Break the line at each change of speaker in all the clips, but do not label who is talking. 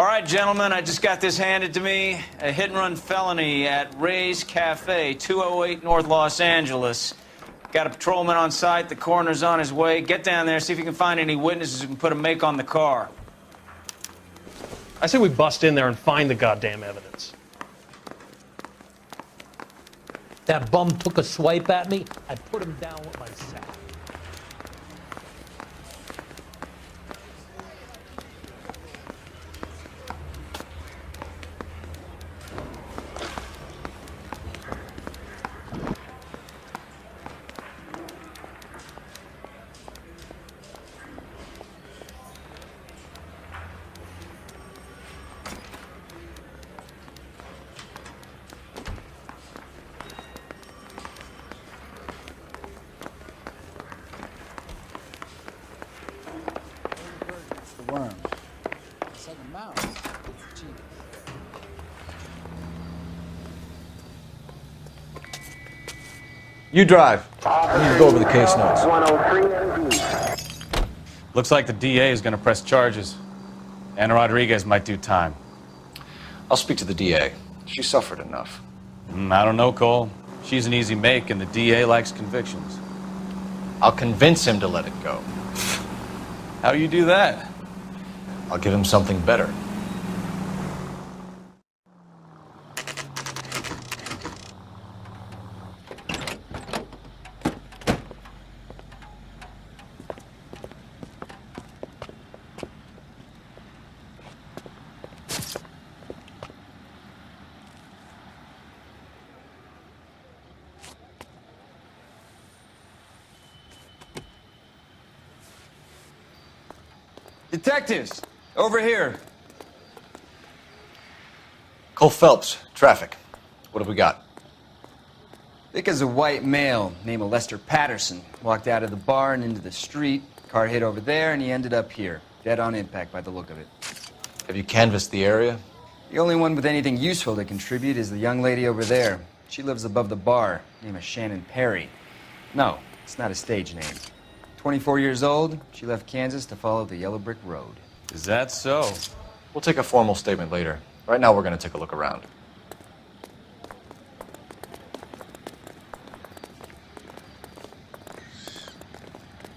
All right, gentlemen, I just got this handed to me. A hit-and-run felony at Ray's Cafe, 208 North Los Angeles. Got a patrolman on site. The coroner's on his way. Get down there, see if you can find any witnesses who can put a make on the car.
I say we bust in there and find the goddamn evidence.
That bum took a swipe at me. I put him down with my sack.
Worms. It's like a mouse. Genius.
You drive. I need to go over the case notes.
Looks like the DA is going to press charges. Anna Rodriguez might do time.
I'll speak to the DA. She suffered enough.
I don't know, Cole. She's an easy make, and the DA likes convictions.
I'll convince him to let it go.
How do you do that?
I'll give him something better.
Detectives, over here.
Cole Phelps, traffic. What have we got?
Thick as a white male, name of Lester Patterson. Walked out of the bar and into the street. Car hit over there, and he ended up here. Dead on impact by the look of it.
Have you canvassed the area?
The only one with anything useful to contribute is the young lady over there. She lives above the bar. Name is Shannon Perry. No, it's not a stage name. 24 years old, she left Kansas to follow the Yellow Brick Road.
Is that so?
We'll take a formal statement later. Right now, we're going to take a look around.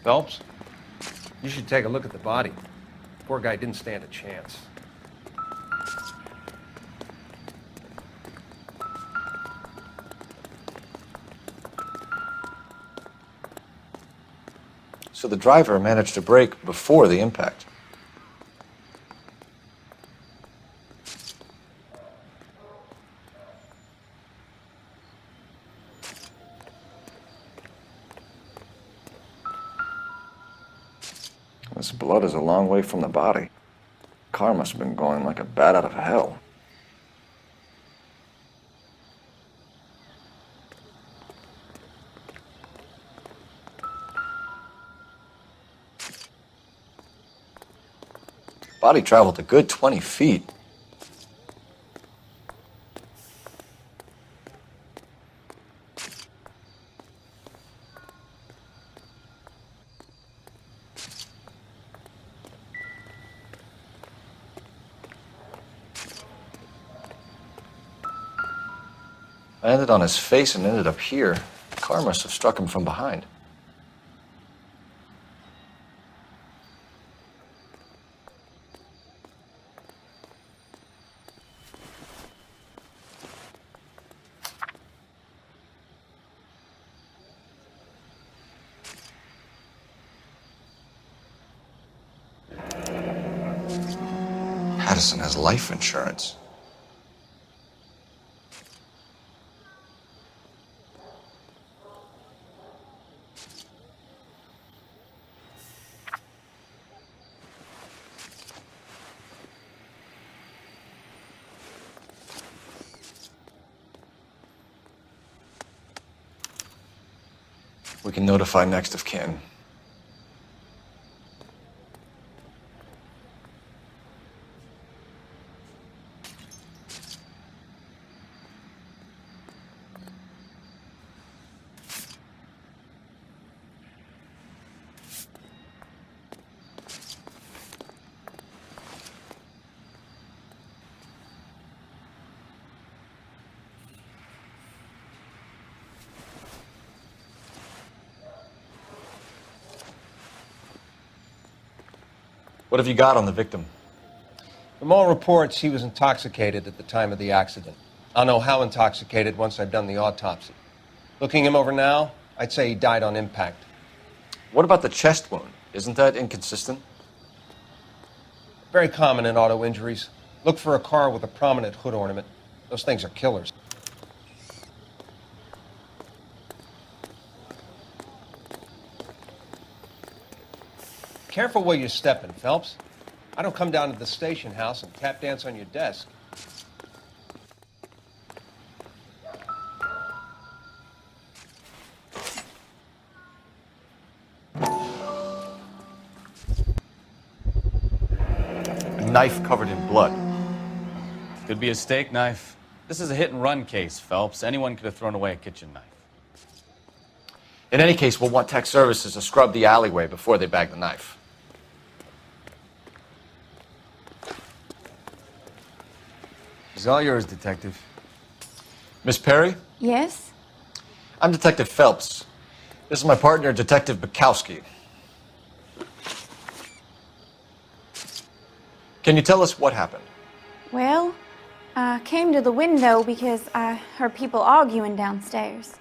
Phelps, you should take a look at the body. Poor guy didn't stand a chance.
So the driver managed to brake before the impact. This blood is a long way from the body. Car must have been going like a bat out of hell. Body traveled a good 20 feet. I landed on his face and ended up here. The car must have struck him from behind. Patterson has life insurance. We can notify next of kin. What have you got on the victim?
From all reports, he was intoxicated at the time of the accident. I'll know how intoxicated once I've done the autopsy. Looking him over now, I'd say he died on impact.
What about the chest wound? Isn't that inconsistent?
Very common in auto injuries. Look for a car with a prominent hood ornament. Those things are killers. Careful where you're stepping, Phelps. I don't come down to the station house and tap dance on your desk.
A knife covered in blood.
Could be a steak knife. This is a hit-and-run case, Phelps. Anyone could have thrown away a kitchen knife.
In any case, we'll want tech services to scrub the alleyway before they bag the knife.
It's all yours, Detective.
Miss Perry?
Yes?
I'm Detective Phelps. This is my partner, Detective Bukowski. Can you tell us what happened?
Well, I came to the window because I heard people arguing downstairs.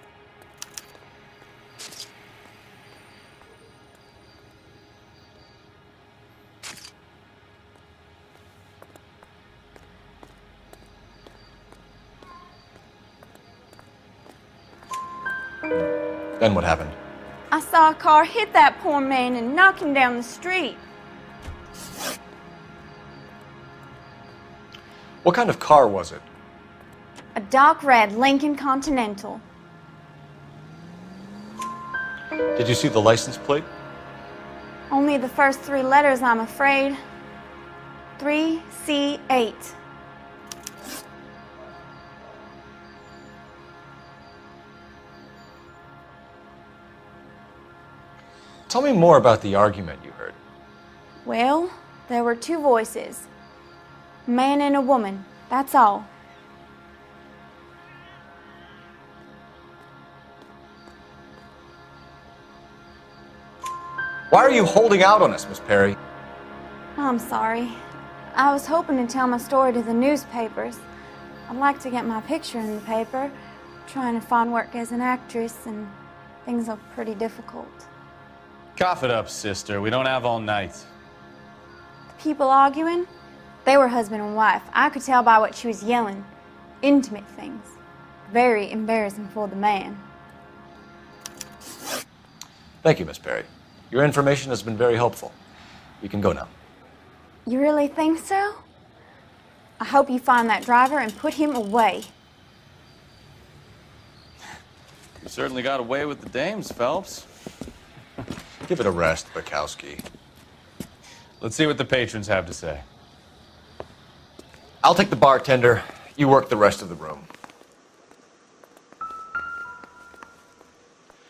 Then what happened?
I saw a car hit that poor man and knock him down the street.
What kind of car was it?
A dark red Lincoln Continental.
Did you see the license plate?
Only the first three letters, I'm afraid. 3C8.
Tell me more about the argument you heard.
Well, there were two voices. A man and a woman, that's all.
Why are you holding out on us, Miss Perry?
I'm sorry. I was hoping to tell my story to the newspapers. I'd like to get my picture in the paper. Trying to find work as an actress, and things are pretty difficult.
Cough it up, sister. We don't have all night.
The people arguing, they were husband and wife. I could tell by what she was yelling. Intimate things. Very embarrassing for the man.
Thank you, Miss Perry. Your information has been very helpful. You can go now.
You really think so? I hope you find that driver and put him away.
You certainly got away with the dames, Phelps.
Give it a rest, Bukowski.
Let's see what the patrons have to say.
I'll take the bartender. You work the rest of the room.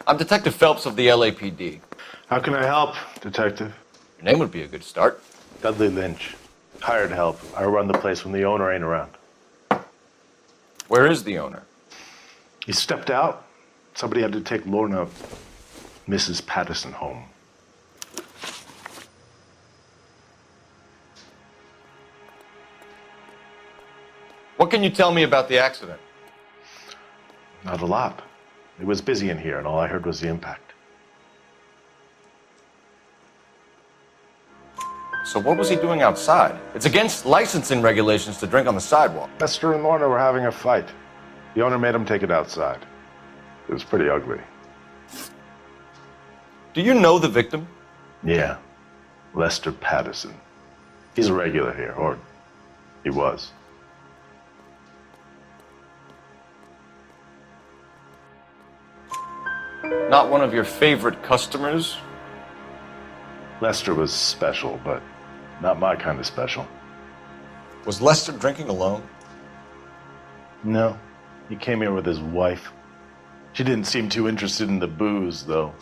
I'm Detective Phelps of the LAPD.
How can I help, Detective?
Your name would be a good start.
Dudley Lynch. Hired help. I run the place when the owner ain't around.
Where is the owner?
He stepped out. Somebody had to take Lorna, Mrs. Patterson, home.
What can you tell me about the accident?
Not a lot. It was busy in here, and all I heard was the impact.
So what was he doing outside? It's against licensing regulations to drink on the sidewalk.
Lester and Lorna were having a fight. The owner made him take it outside. It was pretty ugly.
Do you know the victim?
Yeah. Lester Patterson. He's a regular here, or he was.
Not one of your favorite customers?
Lester was special, but not my kind of special.
Was Lester drinking alone?
No. He came here with his wife. She didn't seem too interested in the booze, though.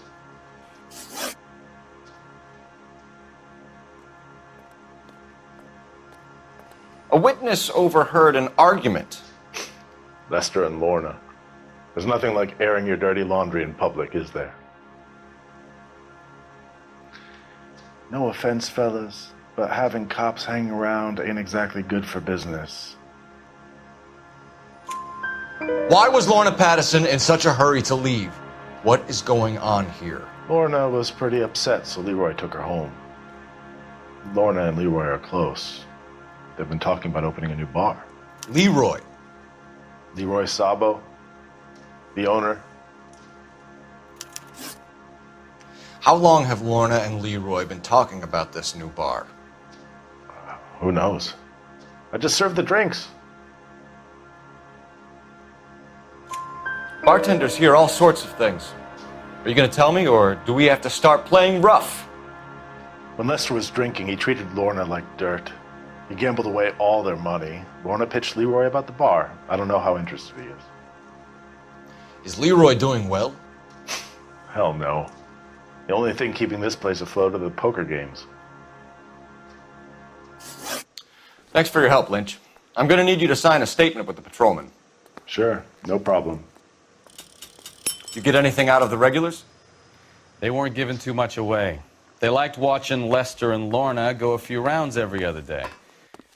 A witness overheard an argument.
Lester and Lorna. There's nothing like airing your dirty laundry in public, is there? No offense, fellas, but having cops hanging around ain't exactly good for business.
Why was Lorna Patterson in such a hurry to leave? What is going on here?
Lorna was pretty upset, so Leroy took her home. Lorna and Leroy are close. They've been talking about opening a new bar.
Leroy.
Leroy Sabo, the owner.
How long have Lorna and Leroy been talking about this new bar?
Who knows? I just served the drinks.
Bartenders hear all sorts of things. Are you going to tell me, or do we have to start playing rough?
When Lester was drinking, he treated Lorna like dirt. He gambled away all their money. Lorna pitched Leroy about the bar. I don't know how interested he is.
Is Leroy doing well?
Hell no. The only thing keeping this place afloat are the poker games.
Thanks for your help, Lynch. I'm going to need you to sign a statement with the patrolman.
Sure, no problem.
You get anything out of the regulars?
They weren't giving too much away. They liked watching Lester and Lorna go a few rounds every other day.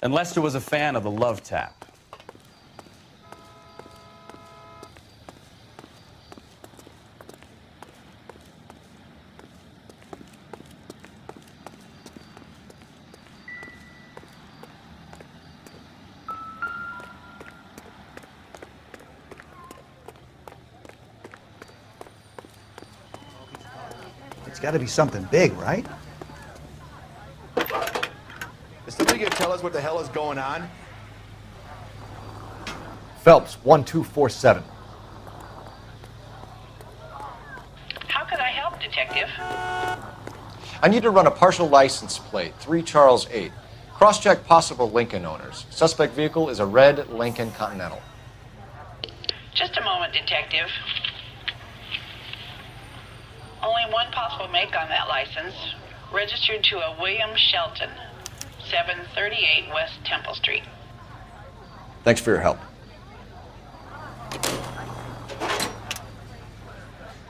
And Lester was a fan of the love tap.
It's got to be something big, right?
Is somebody gonna tell us what the hell is going on?
Phelps, 1247.
How can I help, Detective?
I need to run a partial license plate, 3 Charles 8. Cross-check possible Lincoln owners. Suspect vehicle is a red Lincoln Continental.
Just a moment, Detective. Only one possible make on that license. Registered to a William Shelton, 738 West Temple Street.
Thanks for your help.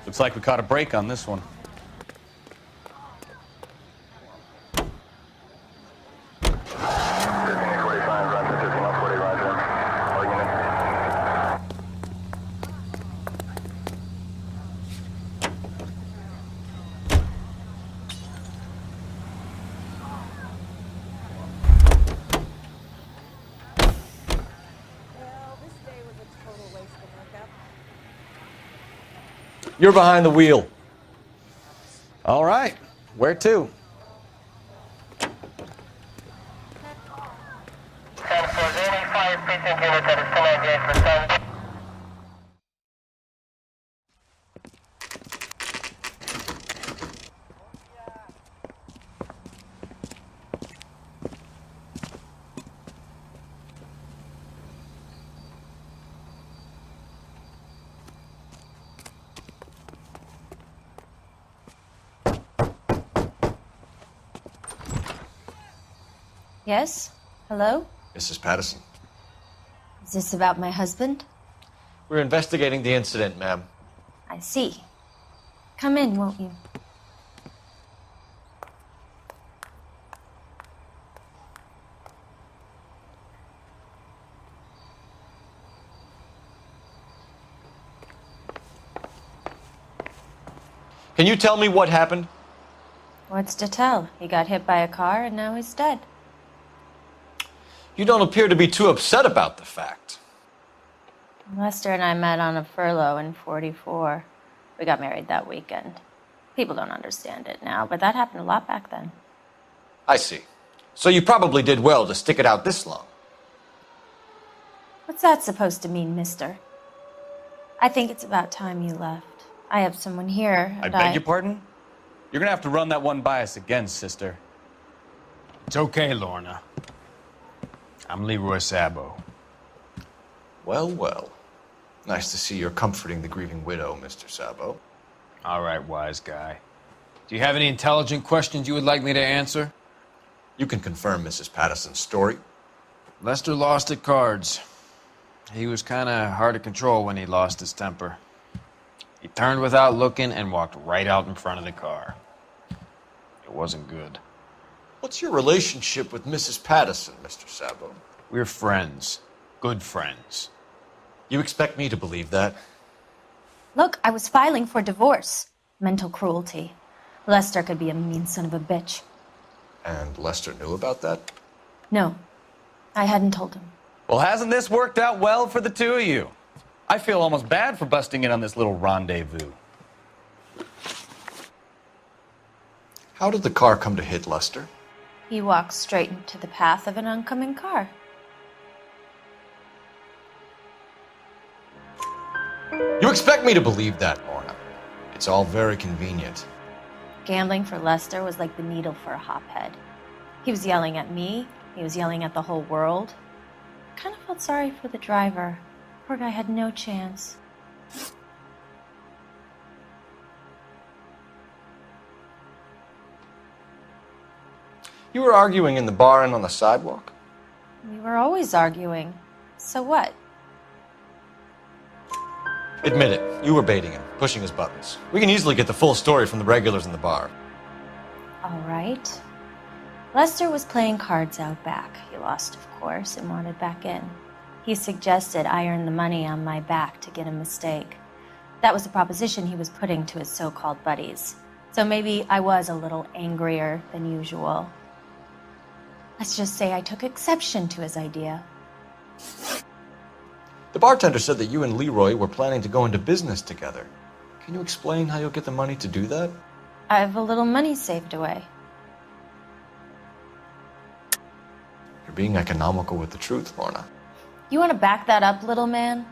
Looks like we caught a break on this one.
You're behind the wheel.
All right. Where to?
Yes? Hello?
Mrs. Patterson.
Is this about my husband?
We're investigating the incident, ma'am.
I see. Come in, won't you?
Can you tell me what happened?
What's to tell? He got hit by a car and now he's dead.
You don't appear to be too upset about the fact.
Lester and I met on a furlough in '44. We got married that weekend. People don't understand it now, but that happened a lot back then.
I see. So you probably did well to stick it out this long.
What's that supposed to mean, mister? I think it's about time you left. I have someone here,
I
and
beg your pardon? You're gonna have to run that one by us again, sister.
It's okay, Lorna. I'm Leroy Sabo.
Well, well. Nice to see you're comforting the grieving widow, Mr. Sabo.
All right, wise guy. Do you have any intelligent questions you would like me to answer?
You can confirm Mrs. Patterson's story.
Lester lost at cards. He was kind of hard to control when he lost his temper. He turned without looking and walked right out in front of the car. It wasn't good.
What's your relationship with Mrs. Patterson, Mr. Sabo?
We're friends. Good friends.
You expect me to believe that?
Look, I was filing for divorce. Mental cruelty. Lester could be a mean son of a bitch.
And Lester knew about that?
No, I hadn't told him.
Well, hasn't this worked out well for the two of you? I feel almost bad for busting in on this little rendezvous.
How did the car come to hit Lester?
He walked straight into the path of an oncoming car.
You expect me to believe that, Lorna? It's all very convenient.
Gambling for Lester was like the needle for a hophead. He was yelling at me. He was yelling at the whole world. I kind of felt sorry for the driver. Poor guy had no chance.
You were arguing in the bar and on the sidewalk?
We were always arguing. So what?
Admit it, you were baiting him, pushing his buttons. We can easily get the full story from the regulars in the bar.
All right. Lester was playing cards out back. He lost, of course, and wanted back in. He suggested I earn the money on my back to get a mistake. That was the proposition he was putting to his so-called buddies. So maybe I was a little angrier than usual. Let's just say I took exception to his idea.
The bartender said that you and Leroy were planning to go into business together. Can you explain how you'll get the money to do that?
I have a little money saved away.
You're being economical with the truth, Lorna.
You want to back that up, little man?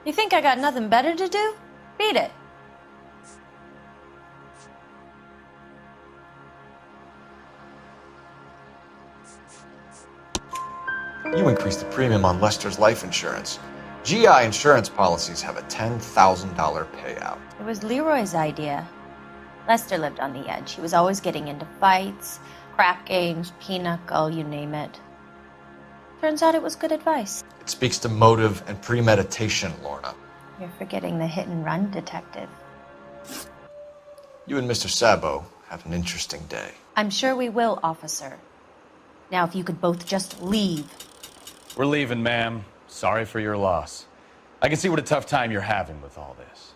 You think I got nothing better to do? Beat it.
You increased the premium on Lester's life insurance. GI insurance policies have a $10,000 payout.
It was Leroy's idea. Lester lived on the edge. He was always getting into fights, crap games, pinochle, you name it. Turns out it was good advice.
It speaks to motive and premeditation, Lorna.
You're forgetting the hit-and-run detective.
You and Mr. Sabo have an interesting day.
I'm sure we will, officer. Now, if you could both just leave.
We're leaving, ma'am. Sorry for your loss. I can see what a tough time you're having with all this.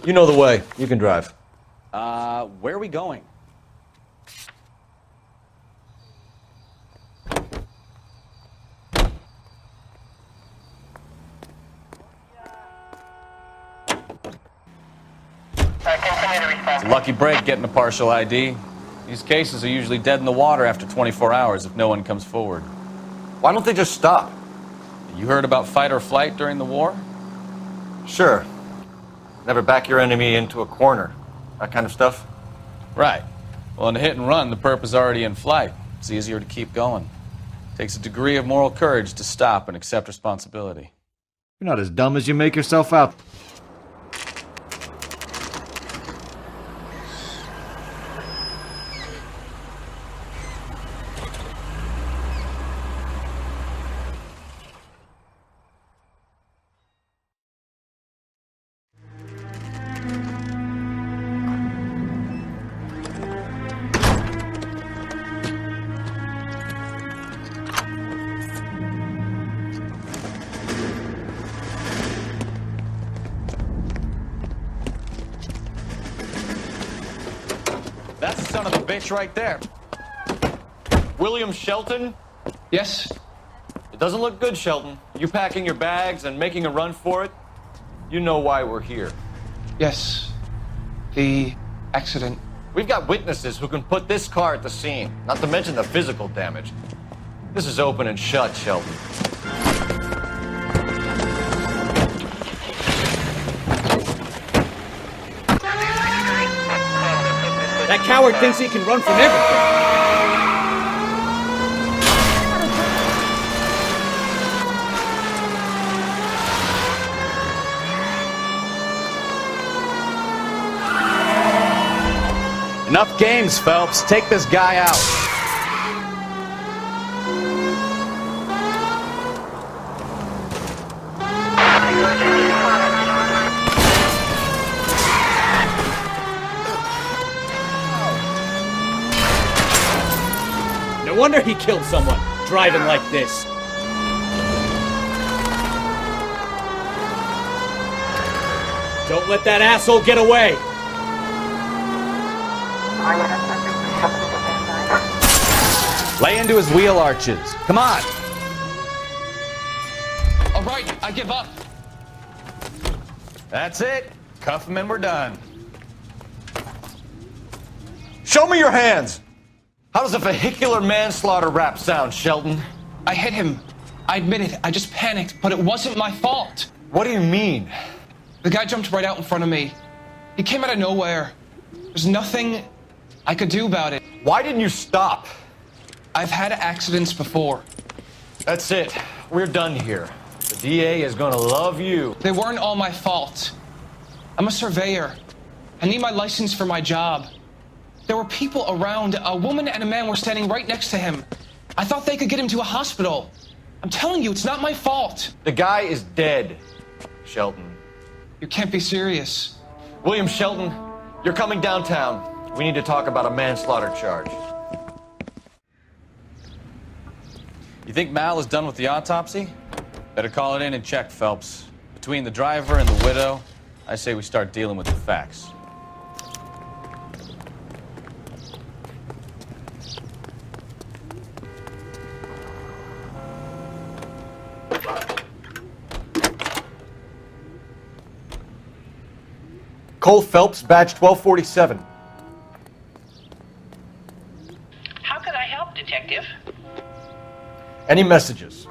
You know the way. You can drive.
Where are we going? It's a lucky break getting a partial ID. These cases are usually dead in the water after 24 hours if no one comes forward.
Why don't they just stop?
You heard about fight or flight during the war?
Sure. Never back your enemy into a corner. That kind of stuff.
Right. Well, in a hit and run, the perp is already in flight. It's easier to keep going. Takes a degree of moral courage to stop and accept responsibility.
You're not as dumb as you make yourself out.
That's the son of a bitch right there.
William Shelton?
Yes?
It doesn't look good, Shelton. You packing your bags and making a run for it? You know why we're here.
Yes. The accident.
We've got witnesses who can put this car at the scene, not to mention the physical damage. This is open and shut, Shelton.
That coward thinks he can run from everything.
Enough games, Phelps. Take this guy out.
No wonder he killed someone, driving like this. Don't let that asshole get away.
Lay into his wheel arches. Come on.
All right, I give up.
That's it. Cuff him and we're done.
Show me your hands! How does a vehicular manslaughter rap sound, Shelton?
I hit him. I admit it. I just panicked, but it wasn't my fault.
What do you mean?
The guy jumped right out in front of me. He came out of nowhere. There's nothing I could do about it.
Why didn't you stop?
I've had accidents before.
That's it. We're done here. The DA is gonna love you.
They weren't all my fault. I'm a surveyor. I need my license for my job. There were people around. A woman and a man were standing right next to him. I thought they could get him to a hospital. I'm telling you, it's not my fault.
The guy is dead, Shelton.
You can't be serious.
William Shelton, you're coming downtown. We need to talk about a manslaughter charge.
You think Mal is done with the autopsy? Better call it in and check, Phelps. Between the driver and the widow, I say we start dealing with the facts.
Cole Phelps, badge 1247.
How could I help, Detective?
Any messages?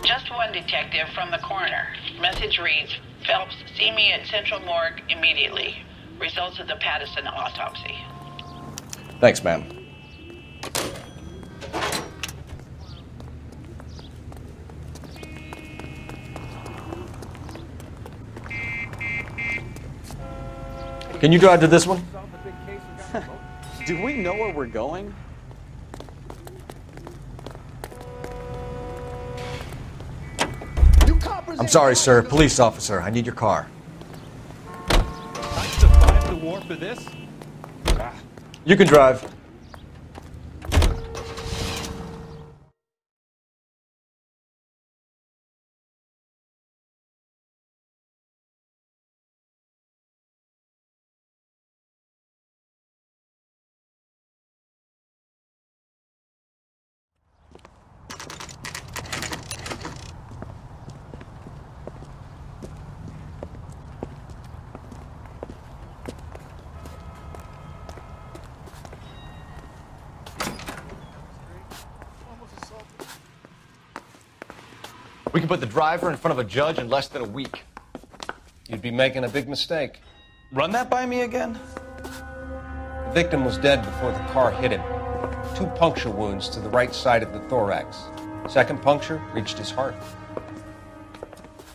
Just one, Detective, from the coroner. Message reads, Phelps, see me at Central Morgue immediately. Results of the Patterson autopsy.
Thanks, ma'am. Can you drive to this one?
Do we know where we're going?
I'm sorry, sir. Police officer, I need your car.
I survived the war for this?
You can drive. We can put the driver in front of a judge in less than a week.
you'd be making a big mistake.
Run that by me again?
The victim was dead before the car hit him. 2 puncture wounds to the right side of the thorax. Second puncture reached his heart.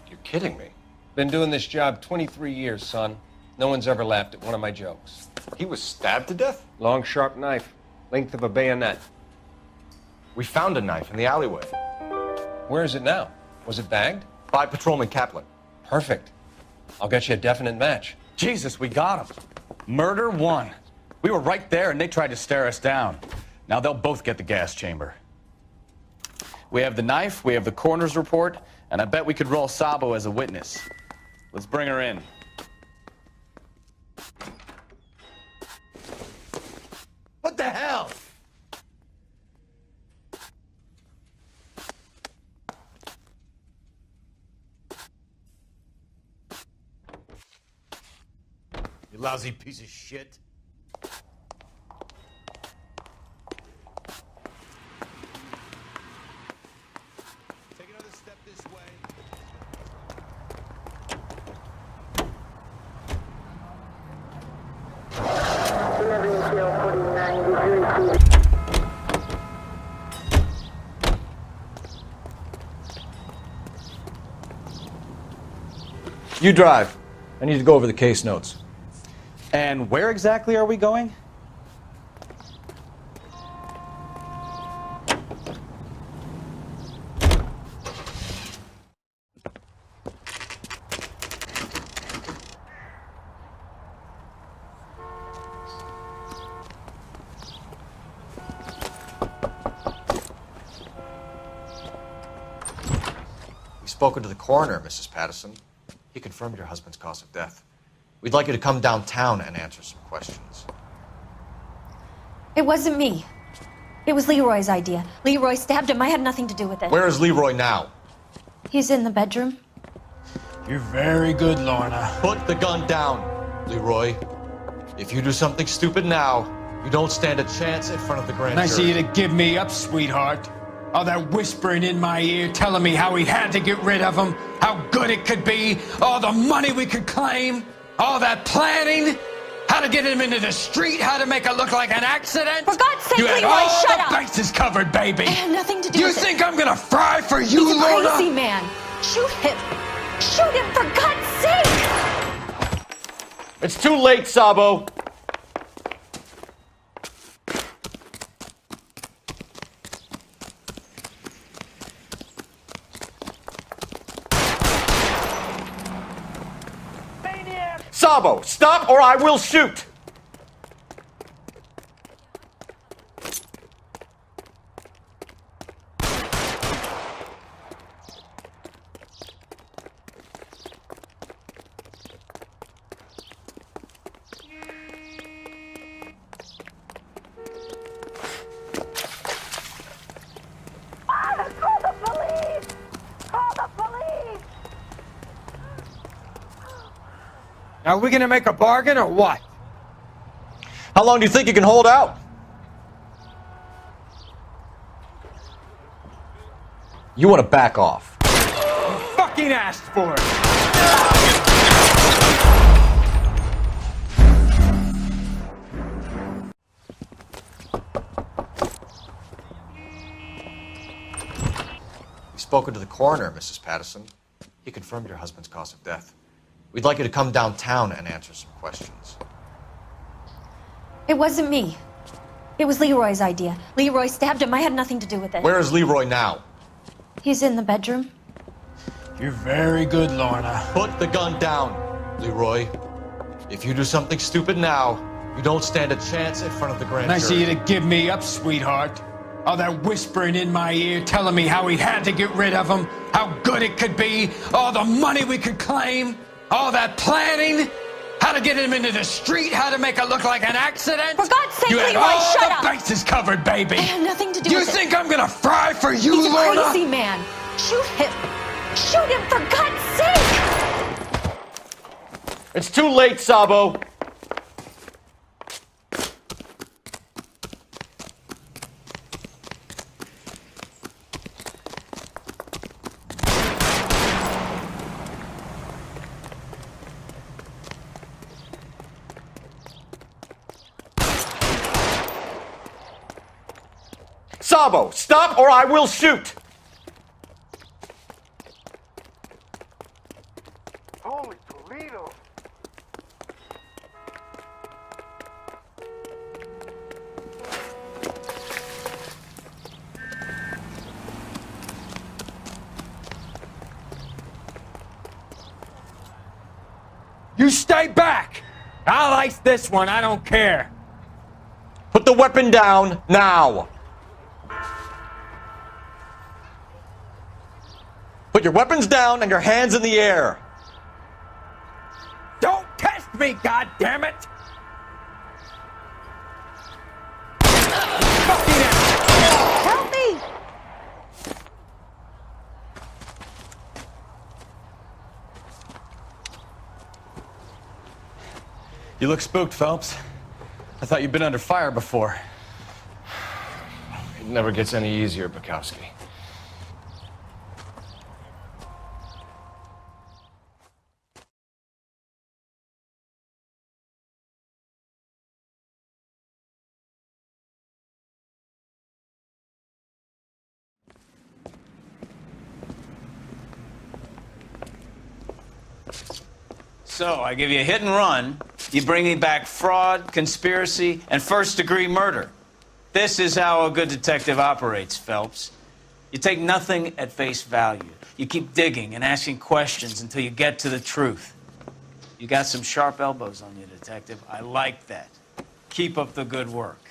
You're kidding me.
Been doing this job 23 years, son. No one's ever laughed at one of my jokes.
He was stabbed to death?
Long, sharp knife. Length of a bayonet.
We found a knife in the alleyway.
Where is it now? Was it bagged?
By Patrolman Kaplan.
Perfect. I'll get you a definite match.
Jesus, we got him. Murder 1. We were right there and they tried to stare us down. Now they'll both get the gas chamber. We have the knife, we have the coroner's report, and I bet we could roll Sabo as a witness. Let's bring her in.
What the hell? You lousy piece of shit. Take another step this way.
You drive. I need to go over the case notes.
And where exactly are we going?
We've spoken to the coroner, Mrs. Patterson. He confirmed your husband's cause of death. We'd like you to come downtown and answer some questions.
It wasn't me. It was Leroy's idea. Leroy stabbed him. I had nothing to do with it.
Where is Leroy now?
He's in the bedroom.
You're very good, Lorna.
Put the gun down, Leroy. If you do something stupid now, you don't stand a chance in front of the grand
Nice of
jury.
you to give me up, sweetheart. All that whispering in my ear telling me how we had to get rid of him, how good it could be, all the money we could claim, all that planning, how to get him into the street, how to make it look like an accident.
For God's sake,
you had
Leroy,
all
shut
the
up.
bases covered, baby.
I had nothing to do
You
with it.
think I'm gonna fry for you,
He's a
Lorna?
crazy man. Shoot him. Shoot him, for God's sake.
It's too late, Sabo. Sabo, stop or I will shoot!
Call the police! Call the police!
Now, are we gonna make a bargain or what?
How long do you think you can hold out? You want to back off.
Fucking asked for it!
We've spoken to the coroner, Mrs. Patterson. He confirmed your husband's cause of death. We'd like you to come downtown and answer some questions.
It wasn't me. It was Leroy's idea. Leroy stabbed him. I had nothing to do with it.
Where is Leroy now?
He's in the bedroom.
You're very good, Lorna.
Put the gun down, Leroy. If you do something stupid now, you don't stand a chance in front of the grand
Nice of
jury.
you to give me up, sweetheart. All that whispering in my ear telling me how we had to get rid of him, how good it could be, all the money we could claim, all that planning, how to get him into the street, how to make it look like an accident.
For God's sake,
you had
Leroy,
all
shut
the
up.
bases covered, baby.
I had nothing to do
You
with it.
think I'm gonna fry for you,
He's a
Lorna?
crazy man. Shoot him. Shoot him, for God's sake.
It's too late, Sabo. Sabo, stop or I will shoot!
Holy Toledo!
You stay back! I'll ice this one, I don't care.
Put the weapon down now! Put your weapons down and your hands in the air!
Don't test me, goddammit!
Help me!
You look spooked, Phelps. I thought you'd been under fire before.
It never gets any easier, Bukowski.
So, I give you a hit and run. You bring me back fraud, conspiracy, and first-degree murder. This is how a good detective operates, Phelps. You take nothing at face value. You keep digging and asking questions until you get to the truth. You got some sharp elbows on you, detective. I like that. Keep up the good work.